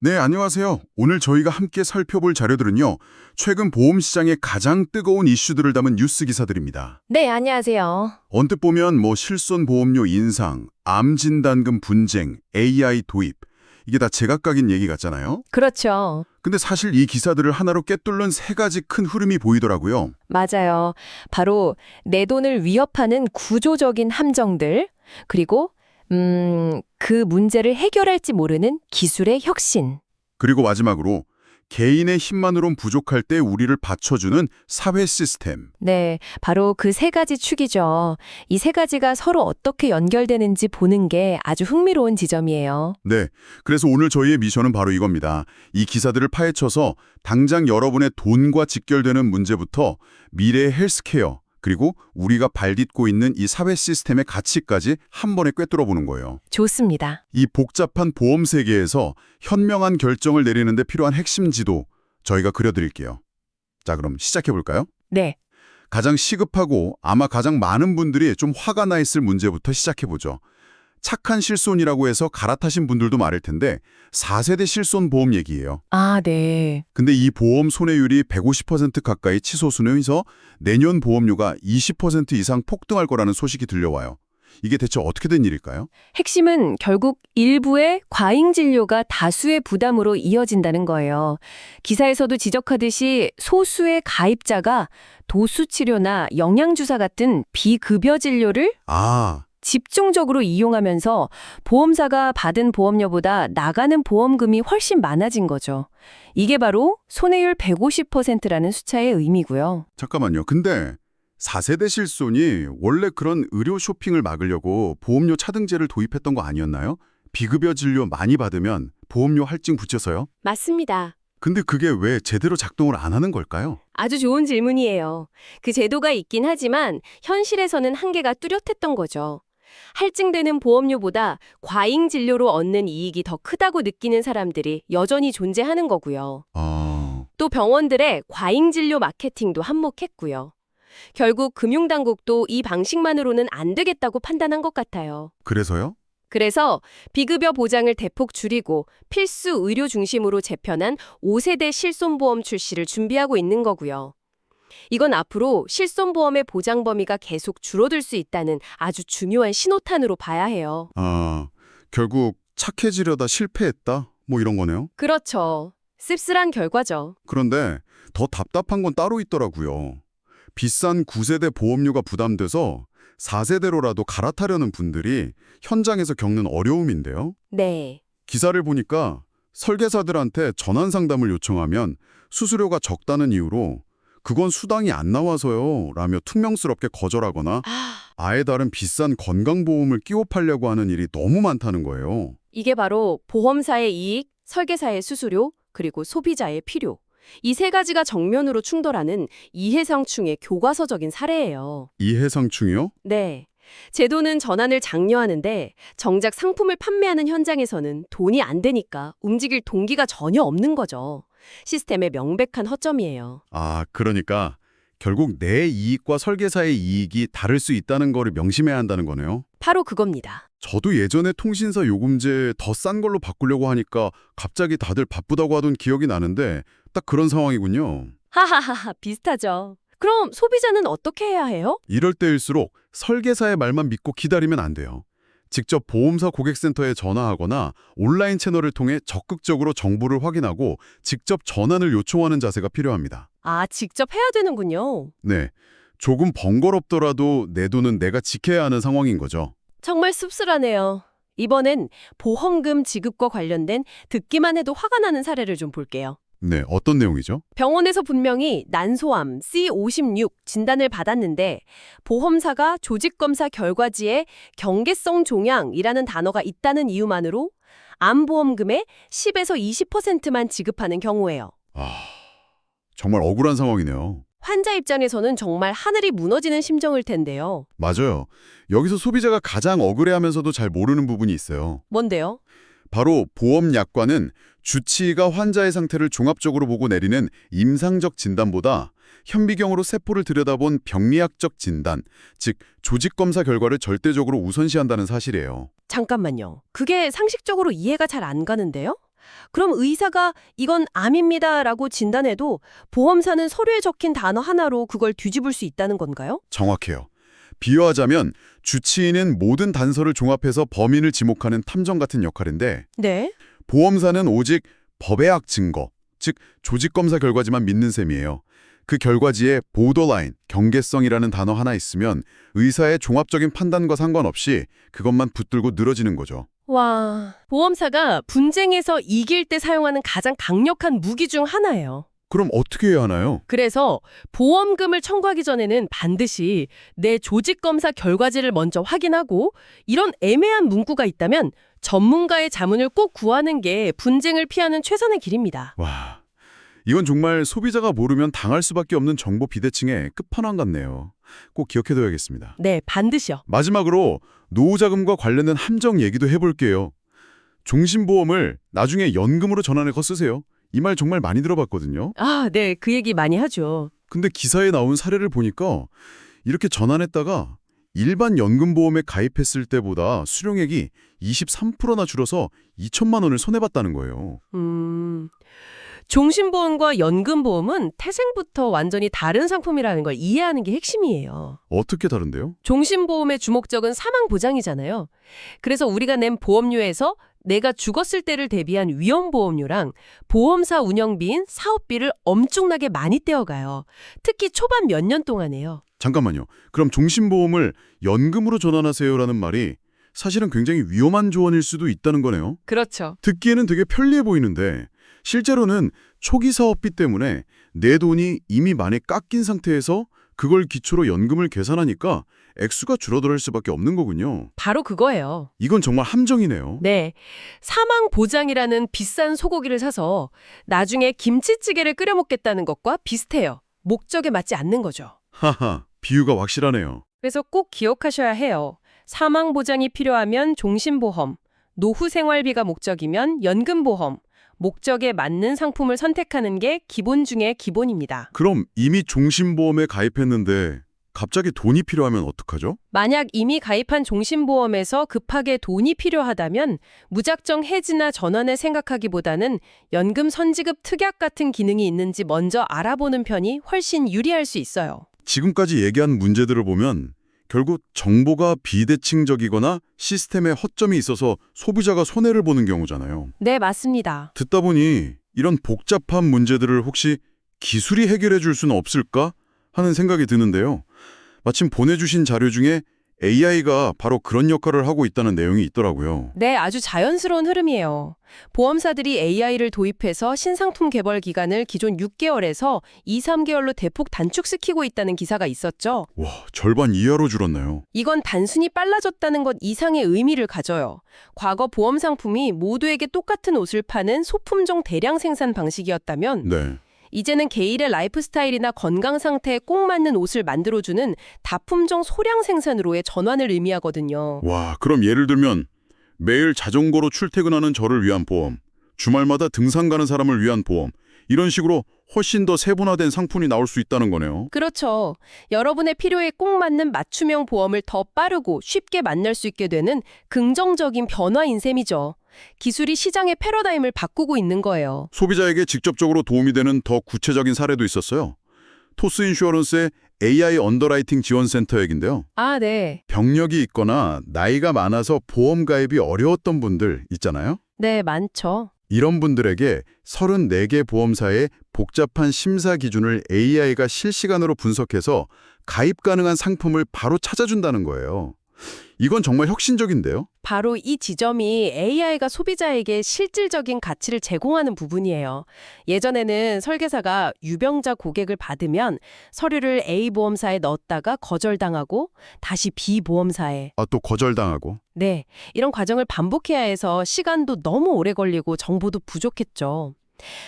네, 안녕하세요. 오늘 저희가 함께 살펴볼 자료들은요, 최근 보험 시장의 가장 뜨거운 이슈들을 담은 뉴스 기사들입니다. 네, 안녕하세요. 언뜻 보면 실손 보험료 인상, 암 진단금 분쟁, AI 도입, 이게 다 제각각인 얘기 같잖아요. 그렇죠. 근데 사실 이 기사들을 하나로 꿰뚫는 세 가지 큰 흐름이 보이더라고요. 맞아요. 바로 내 돈을 위협하는 구조적인 함정들, 그리고 그 문제를 해결할지 모르는 기술의 혁신. 그리고 마지막으로 개인의 힘만으론 부족할 때 우리를 받쳐주는 사회 시스템. 네, 바로 그 세 가지 축이죠. 이 세 가지가 서로 어떻게 연결되는지 보는 게 아주 흥미로운 지점이에요. 네, 그래서 오늘 저희의 미션은 바로 이겁니다. 이 기사들을 파헤쳐서 당장 여러분의 돈과 직결되는 문제부터 미래의 헬스케어, 그리고 우리가 발딛고 있는 이 사회 시스템의 가치까지 한 번에 꿰뚫어보는 거예요. 좋습니다. 이 복잡한 보험 세계에서 현명한 결정을 내리는 데 필요한 핵심 지도 저희가 그려드릴게요. 자, 그럼 시작해볼까요? 네, 가장 시급하고 아마 가장 많은 분들이 좀 화가 나 있을 문제부터 시작해보죠. 착한 실손이라고 해서 갈아타신 분들도 많을 텐데 4세대 실손 보험 얘기예요. 아, 네. 근데 이 보험 손해율이 150% 가까이 치솟으면서 내년 보험료가 20% 이상 폭등할 거라는 소식이 들려와요. 이게 대체 어떻게 된 일일까요? 핵심은 결국 일부의 과잉 진료가 다수의 부담으로 이어진다는 거예요. 기사에서도 지적하듯이 소수의 가입자가 도수 치료나 영양주사 같은 비급여 진료를 아, 집중적으로 이용하면서 보험사가 받은 보험료보다 나가는 보험금이 훨씬 많아진 거죠. 이게 바로 손해율 150%라는 숫자의 의미고요. 잠깐만요. 근데 4세대 실손이 원래 그런 의료 쇼핑을 막으려고 보험료 차등제를 도입했던 거 아니었나요? 비급여 진료 많이 받으면 보험료 할증 붙여서요? 맞습니다. 근데 그게 왜 제대로 작동을 안 하는 걸까요? 아주 좋은 질문이에요. 그 제도가 있긴 하지만 현실에서는 한계가 뚜렷했던 거죠. 할증되는 보험료보다 과잉 진료로 얻는 이익이 더 크다고 느끼는 사람들이 여전히 존재하는 거고요. 아, 또 병원들의 과잉 진료 마케팅도 한몫했고요. 결국 금융당국도 이 방식만으로는 안 되겠다고 판단한 것 같아요. 그래서요? 그래서 비급여 보장을 대폭 줄이고 필수 의료 중심으로 재편한 5세대 실손보험 출시를 준비하고 있는 거고요. 이건 앞으로 실손보험의 보장 범위가 계속 줄어들 수 있다는 아주 중요한 신호탄으로 봐야 해요. 아, 결국 착해지려다 실패했다? 뭐 이런 거네요? 그렇죠. 씁쓸한 결과죠. 그런데 더 답답한 건 따로 있더라고요. 비싼 9세대 보험료가 부담돼서 4세대로라도 갈아타려는 분들이 현장에서 겪는 어려움인데요. 네. 기사를 보니까 설계사들한테 전환 상담을 요청하면 수수료가 적다는 이유로 그건 수당이 안 나와서요 라며 퉁명스럽게 거절하거나 아예 다른 비싼 건강보험을 끼워 팔려고 하는 일이 너무 많다는 거예요. 이게 바로 보험사의 이익, 설계사의 수수료, 그리고 소비자의 필요. 이 세 가지가 정면으로 충돌하는 이해상충의 교과서적인 사례예요. 이해상충이요? 네. 제도는 전환을 장려하는데 정작 상품을 판매하는 현장에서는 돈이 안 되니까 움직일 동기가 전혀 없는 거죠. 시스템의 명백한 허점이에요. 아, 그러니까 결국 내 이익과 설계사의 이익이 다를 수 있다는 거를 명심해야 한다는 거네요. 바로 그겁니다. 저도 예전에 통신사 요금제 더 싼 걸로 바꾸려고 하니까 갑자기 다들 바쁘다고 하던 기억이 나는데 딱 그런 상황이군요. 하하하하, 비슷하죠. 그럼 소비자는 어떻게 해야 해요? 이럴 때일수록 설계사의 말만 믿고 기다리면 안 돼요. 직접 보험사 고객센터에 전화하거나 온라인 채널을 통해 적극적으로 정보를 확인하고 직접 전환을 요청하는 자세가 필요합니다. 아, 직접 해야 되는군요. 네, 조금 번거롭더라도 내 돈은 내가 지켜야 하는 상황인 거죠. 정말 씁쓸하네요. 이번엔 보험금 지급과 관련된 듣기만 해도 화가 나는 사례를 좀 볼게요. 네, 어떤 내용이죠? 병원에서 분명히 난소암 C56 진단을 받았는데 보험사가 조직검사 결과지에 경계성 종양이라는 단어가 있다는 이유만으로 암보험금의 10에서 20%만 지급하는 경우예요. 아, 정말 억울한 상황이네요. 환자 입장에서는 정말 하늘이 무너지는 심정일 텐데요. 맞아요. 여기서 소비자가 가장 억울해하면서도 잘 모르는 부분이 있어요. 뭔데요? 바로 보험약관은 주치의가 환자의 상태를 종합적으로 보고 내리는 임상적 진단보다 현미경으로 세포를 들여다본 병리학적 진단, 즉 조직검사 결과를 절대적으로 우선시한다는 사실이에요. 잠깐만요. 그게 상식적으로 이해가 잘 안 가는데요? 그럼 의사가 이건 암입니다라고 진단해도 보험사는 서류에 적힌 단어 하나로 그걸 뒤집을 수 있다는 건가요? 정확해요. 비유하자면 주치의는 모든 단서를 종합해서 범인을 지목하는 탐정 같은 역할인데 네. 보험사는 오직 법의학 증거, 즉 조직검사 결과지만 믿는 셈이에요. 그 결과지에 보더라인, 경계성이라는 단어 하나 있으면 의사의 종합적인 판단과 상관없이 그것만 붙들고 늘어지는 거죠. 와, 보험사가 분쟁에서 이길 때 사용하는 가장 강력한 무기 중 하나예요. 그럼 어떻게 해야 하나요? 그래서 보험금을 청구하기 전에는 반드시 내 조직검사 결과지를 먼저 확인하고 이런 애매한 문구가 있다면 전문가의 자문을 꼭 구하는 게 분쟁을 피하는 최선의 길입니다. 와, 이건 정말 소비자가 모르면 당할 수밖에 없는 정보 비대칭의 끝판왕 같네요. 꼭 기억해둬야겠습니다. 네, 반드시요. 마지막으로 노후자금과 관련된 함정 얘기도 해볼게요. 종신보험을 나중에 연금으로 전환해서 쓰세요. 이 말 정말 많이 들어봤거든요. 아, 네, 그 얘기 많이 하죠. 근데 기사에 나온 사례를 보니까 이렇게 전환했다가 일반 연금보험에 가입했을 때보다 수령액이 23%나 줄어서 2천만 원을 손해봤다는 거예요. 종신보험과 연금보험은 태생부터 완전히 다른 상품이라는 걸 이해하는 게 핵심이에요. 어떻게 다른데요? 종신보험의 주목적은 사망보장이잖아요. 그래서 우리가 낸 보험료에서 내가 죽었을 때를 대비한 위험보험료랑 보험사 운영비인 사업비를 엄청나게 많이 떼어가요. 특히 초반 몇 년 동안에요. 잠깐만요. 그럼 종신보험을 연금으로 전환하세요라는 말이 사실은 굉장히 위험한 조언일 수도 있다는 거네요. 그렇죠. 듣기에는 되게 편리해 보이는데 실제로는 초기 사업비 때문에 내 돈이 이미 많이 깎인 상태에서 그걸 기초로 연금을 계산하니까 액수가 줄어들 수밖에 없는 거군요. 바로 그거예요. 이건 정말 함정이네요. 네. 사망보장이라는 비싼 소고기를 사서 나중에 김치찌개를 끓여 먹겠다는 것과 비슷해요. 목적에 맞지 않는 거죠. 하하, 비유가 확실하네요. 그래서 꼭 기억하셔야 해요. 사망보장이 필요하면 종신보험, 노후 생활비가 목적이면 연금보험, 목적에 맞는 상품을 선택하는 게 기본 중에 기본입니다. 그럼 이미 종신보험에 가입했는데 갑자기 돈이 필요하면 어떡하죠? 만약 이미 가입한 종신보험에서 급하게 돈이 필요하다면 무작정 해지나 전환을 생각하기보다는 연금 선지급 특약 같은 기능이 있는지 먼저 알아보는 편이 훨씬 유리할 수 있어요. 지금까지 얘기한 문제들을 보면 결국 정보가 비대칭적이거나 시스템에 허점이 있어서 소비자가 손해를 보는 경우잖아요. 네, 맞습니다. 듣다 보니 이런 복잡한 문제들을 혹시 기술이 해결해 줄 수는 없을까 하는 생각이 드는데요. 마침 보내주신 자료 중에 AI가 바로 그런 역할을 하고 있다는 내용이 있더라고요. 네, 아주 자연스러운 흐름이에요. 보험사들이 AI를 도입해서 신상품 개발 기간을 기존 6개월에서 2, 3개월로 대폭 단축시키고 있다는 기사가 있었죠. 와, 절반 이하로 줄었네요. 이건 단순히 빨라졌다는 것 이상의 의미를 가져요. 과거 보험 상품이 모두에게 똑같은 옷을 파는 소품종 대량 생산 방식이었다면 네. 이제는 개인의 라이프 스타일이나 건강 상태에 꼭 맞는 옷을 만들어주는 다품종 소량 생산으로의 전환을 의미하거든요. 와, 그럼 예를 들면 매일 자전거로 출퇴근하는 저를 위한 보험, 주말마다 등산 가는 사람을 위한 보험, 이런 식으로 훨씬 더 세분화된 상품이 나올 수 있다는 거네요. 그렇죠. 여러분의 필요에 꼭 맞는 맞춤형 보험을 더 빠르고 쉽게 만날 수 있게 되는 긍정적인 변화인 셈이죠. 기술이 시장의 패러다임을 바꾸고 있는 거예요. 소비자에게 직접적으로 도움이 되는 더 구체적인 사례도 있었어요. 토스 인슈어런스의 AI 언더라이팅 지원센터 얘긴데요. 아, 네. 병력이 있거나 나이가 많아서 보험 가입이 어려웠던 분들 있잖아요. 네, 많죠. 이런 분들에게 34개 보험사의 복잡한 심사 기준을 AI가 실시간으로 분석해서 가입 가능한 상품을 바로 찾아준다는 거예요. 이건 정말 혁신적인데요? 바로 이 지점이 AI가 소비자에게 실질적인 가치를 제공하는 부분이에요. 예전에는 설계사가 유병자 고객을 받으면 서류를 A 보험사에 넣었다가 거절당하고 다시 B 보험사에 또 거절당하고. 네, 이런 과정을 반복해야 해서 시간도 너무 오래 걸리고 정보도 부족했죠.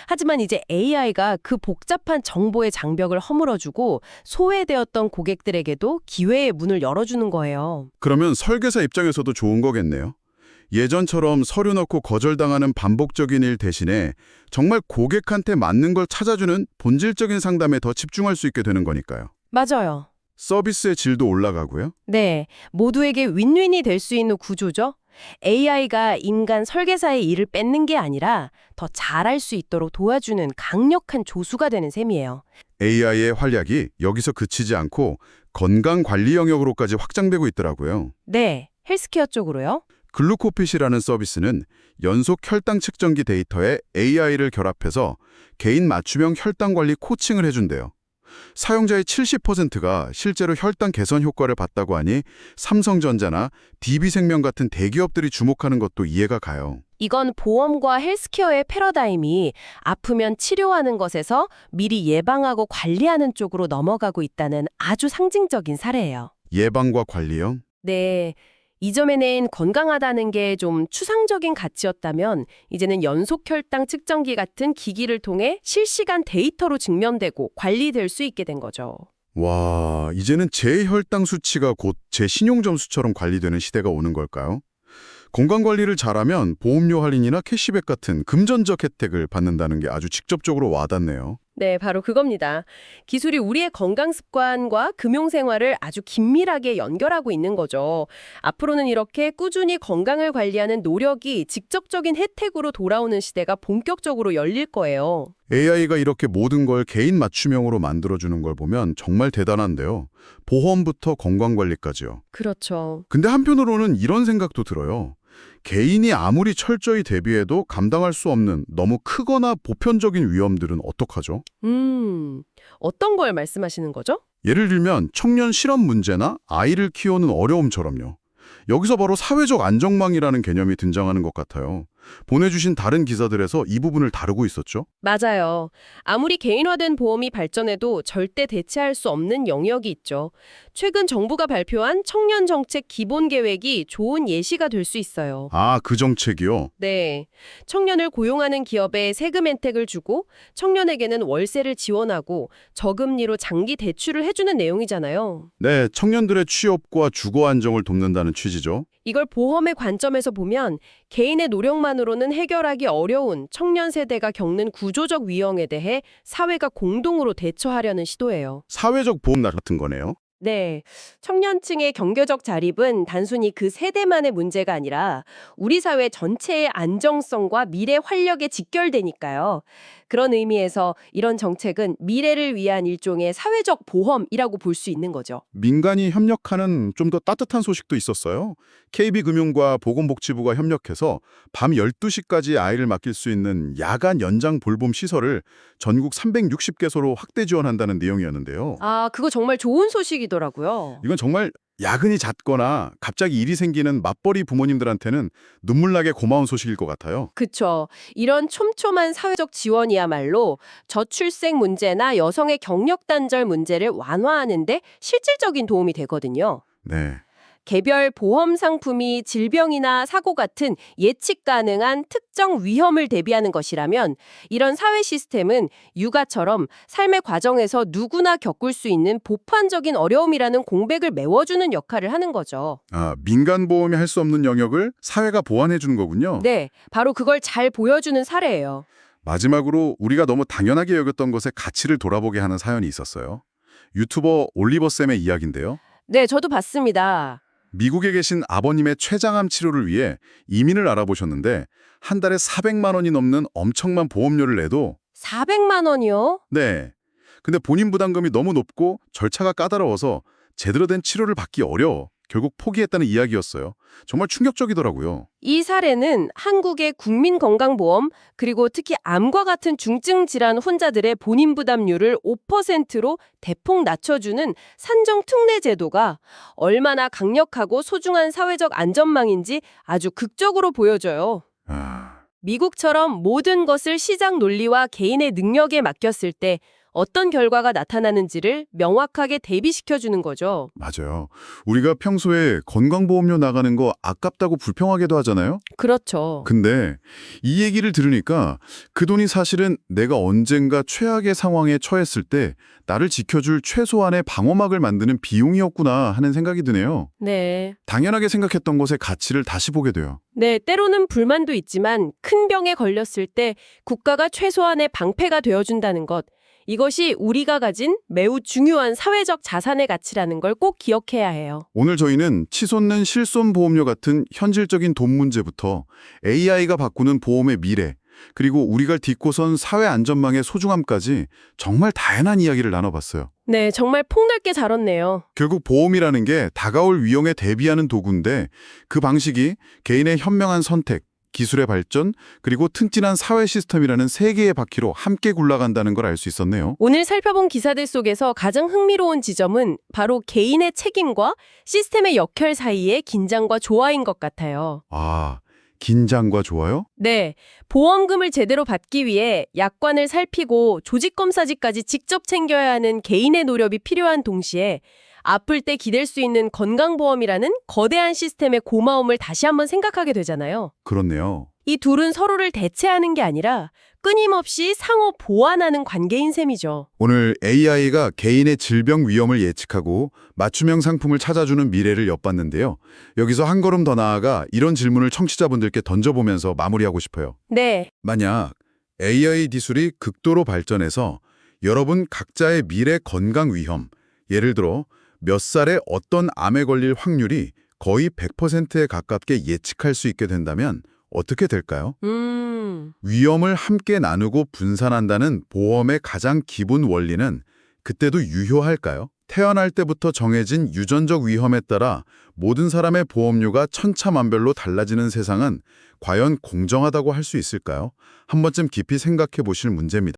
하지만 이제 AI가 그 복잡한 정보의 장벽을 허물어주고 소외되었던 고객들에게도 기회의 문을 열어주는 거예요. 그러면 설계사 입장에서도 좋은 거겠네요. 예전처럼 서류 넣고 거절당하는 반복적인 일 대신에 정말 고객한테 맞는 걸 찾아주는 본질적인 상담에 더 집중할 수 있게 되는 거니까요. 맞아요. 서비스의 질도 올라가고요. 네, 모두에게 윈윈이 될 수 있는 구조죠. AI가 인간 설계사의 일을 뺏는 게 아니라 더 잘할 수 있도록 도와주는 강력한 조수가 되는 셈이에요. AI의 활약이 여기서 그치지 않고 건강관리 영역으로까지 확장되고 있더라고요. 네, 헬스케어 쪽으로요? 글루코핏이라는 서비스는 연속 혈당 측정기 데이터에 AI를 결합해서 개인 맞춤형 혈당 관리 코칭을 해준대요. 사용자의 70%가 실제로 혈당 개선 효과를 봤다고 하니 삼성전자나 DB생명 같은 대기업들이 주목하는 것도 이해가 가요. 이건 보험과 헬스케어의 패러다임이 아프면 치료하는 것에서 미리 예방하고 관리하는 쪽으로 넘어가고 있다는 아주 상징적인 사례예요. 예방과 관리요? 네. 이전에는 건강하다는 게 좀 추상적인 가치였다면 이제는 연속 혈당 측정기 같은 기기를 통해 실시간 데이터로 증명되고 관리될 수 있게 된 거죠. 와, 이제는 제 혈당 수치가 곧 제 신용점수처럼 관리되는 시대가 오는 걸까요? 건강관리를 잘하면 보험료 할인이나 캐시백 같은 금전적 혜택을 받는다는 게 아주 직접적으로 와닿네요. 네, 바로 그겁니다. 기술이 우리의 건강 습관과 금융 생활을 아주 긴밀하게 연결하고 있는 거죠. 앞으로는 이렇게 꾸준히 건강을 관리하는 노력이 직접적인 혜택으로 돌아오는 시대가 본격적으로 열릴 거예요. AI가 이렇게 모든 걸 개인 맞춤형으로 만들어주는 걸 보면 정말 대단한데요. 보험부터 건강관리까지요. 그렇죠. 근데 한편으로는 이런 생각도 들어요. 개인이 아무리 철저히 대비해도 감당할 수 없는 너무 크거나 보편적인 위험들은 어떡하죠? 어떤 걸 말씀하시는 거죠? 예를 들면 청년 실업 문제나 아이를 키우는 어려움처럼요. 여기서 바로 사회적 안정망이라는 개념이 등장하는 것 같아요. 보내주신 다른 기사들에서 이 부분을 다루고 있었죠? 맞아요. 아무리 개인화된 보험이 발전해도 절대 대체할 수 없는 영역이 있죠. 최근 정부가 발표한 청년 정책 기본 계획이 좋은 예시가 될 수 있어요. 아, 그 정책이요? 네. 청년을 고용하는 기업에 세금 혜택을 주고 청년에게는 월세를 지원하고 저금리로 장기 대출을 해주는 내용이잖아요. 네, 청년들의 취업과 주거 안정을 돕는다는 취지죠. 이걸 보험의 관점에서 보면 개인의 노력만으로는 해결하기 어려운 청년 세대가 겪는 구조적 위험에 대해 사회가 공동으로 대처하려는 시도예요. 사회적 보험 같은 거네요. 네. 청년층의 경제적 자립은 단순히 그 세대만의 문제가 아니라 우리 사회 전체의 안정성과 미래 활력에 직결되니까요. 그런 의미에서 이런 정책은 미래를 위한 일종의 사회적 보험이라고 볼 수 있는 거죠. 민간이 협력하는 좀 더 따뜻한 소식도 있었어요. KB금융과 보건복지부가 협력해서 밤 12시까지 아이를 맡길 수 있는 야간 연장 볼봄 시설을 전국 360개소로 확대 지원한다는 내용이었는데요. 아, 그거 정말 좋은 소식이더라고요. 이건 정말 야근이 잦거나 갑자기 일이 생기는 맞벌이 부모님들한테는 눈물나게 고마운 소식일 것 같아요. 그쵸. 이런 촘촘한 사회적 지원이야말로 저출생 문제나 여성의 경력 단절 문제를 완화하는 데 실질적인 도움이 되거든요. 네. 개별 보험 상품이 질병이나 사고 같은 예측 가능한 특정 위험을 대비하는 것이라면 이런 사회 시스템은 육아처럼 삶의 과정에서 누구나 겪을 수 있는 보편적인 어려움이라는 공백을 메워주는 역할을 하는 거죠. 아, 민간 보험이 할 수 없는 영역을 사회가 보완해 주는 거군요. 네, 바로 그걸 잘 보여주는 사례예요. 마지막으로 우리가 너무 당연하게 여겼던 것의 가치를 돌아보게 하는 사연이 있었어요. 유튜버 올리버쌤의 이야기인데요. 네, 저도 봤습니다. 미국에 계신 아버님의 췌장암 치료를 위해 이민을 알아보셨는데 한 달에 400만 원이 넘는 엄청난 보험료를 내도 400만 원이요? 네. 근데 본인 부담금이 너무 높고 절차가 까다로워서 제대로 된 치료를 받기 어려워 결국 포기했다는 이야기였어요. 정말 충격적이더라고요. 이 사례는 한국의 국민건강보험 그리고 특히 암과 같은 중증 질환 환자들의 본인 부담률을 5%로 대폭 낮춰주는 산정특례 제도가 얼마나 강력하고 소중한 사회적 안전망인지 아주 극적으로 보여줘요. 미국처럼 모든 것을 시장 논리와 개인의 능력에 맡겼을 때 어떤 결과가 나타나는지를 명확하게 대비시켜주는 거죠. 맞아요. 우리가 평소에 건강보험료 나가는 거 아깝다고 불평하기도 하잖아요. 그렇죠. 근데 이 얘기를 들으니까 그 돈이 사실은 내가 언젠가 최악의 상황에 처했을 때 나를 지켜줄 최소한의 방어막을 만드는 비용이었구나 하는 생각이 드네요. 네. 당연하게 생각했던 것의 가치를 다시 보게 돼요. 네, 때로는 불만도 있지만 큰 병에 걸렸을 때 국가가 최소한의 방패가 되어준다는 것, 이것이 우리가 가진 매우 중요한 사회적 자산의 가치라는 걸 꼭 기억해야 해요. 오늘 저희는 치솟는 실손보험료 같은 현실적인 돈 문제부터 AI가 바꾸는 보험의 미래, 그리고 우리가 딛고선 사회 안전망의 소중함까지 정말 다양한 이야기를 나눠봤어요. 네, 정말 폭넓게 잘 얻네요. 결국 보험이라는 게 다가올 위험에 대비하는 도구인데 그 방식이 개인의 현명한 선택, 기술의 발전, 그리고 튼튼한 사회 시스템이라는 세 개의 바퀴로 함께 굴러간다는 걸 알 수 있었네요. 오늘 살펴본 기사들 속에서 가장 흥미로운 지점은 바로 개인의 책임과 시스템의 역할 사이의 긴장과 조화인 것 같아요. 아, 긴장과 좋아요? 네, 보험금을 제대로 받기 위해 약관을 살피고 조직검사지까지 직접 챙겨야 하는 개인의 노력이 필요한 동시에 아플 때 기댈 수 있는 건강보험이라는 거대한 시스템의 고마움을 다시 한번 생각하게 되잖아요. 그렇네요. 이 둘은 서로를 대체하는 게 아니라 끊임없이 상호 보완하는 관계인 셈이죠. 오늘 AI가 개인의 질병 위험을 예측하고 맞춤형 상품을 찾아주는 미래를 엿봤는데요. 여기서 한 걸음 더 나아가 이런 질문을 청취자분들께 던져보면서 마무리하고 싶어요. 네, 만약 AI 기술이 극도로 발전해서 여러분 각자의 미래 건강 위험, 예를 들어 몇 살에 어떤 암에 걸릴 확률이 거의 100%에 가깝게 예측할 수 있게 된다면 어떻게 될까요? 위험을 함께 나누고 분산한다는 보험의 가장 기본 원리는 그때도 유효할까요? 태어날 때부터 정해진 유전적 위험에 따라 모든 사람의 보험료가 천차만별로 달라지는 세상은 과연 공정하다고 할 수 있을까요? 한 번쯤 깊이 생각해 보실 문제입니다.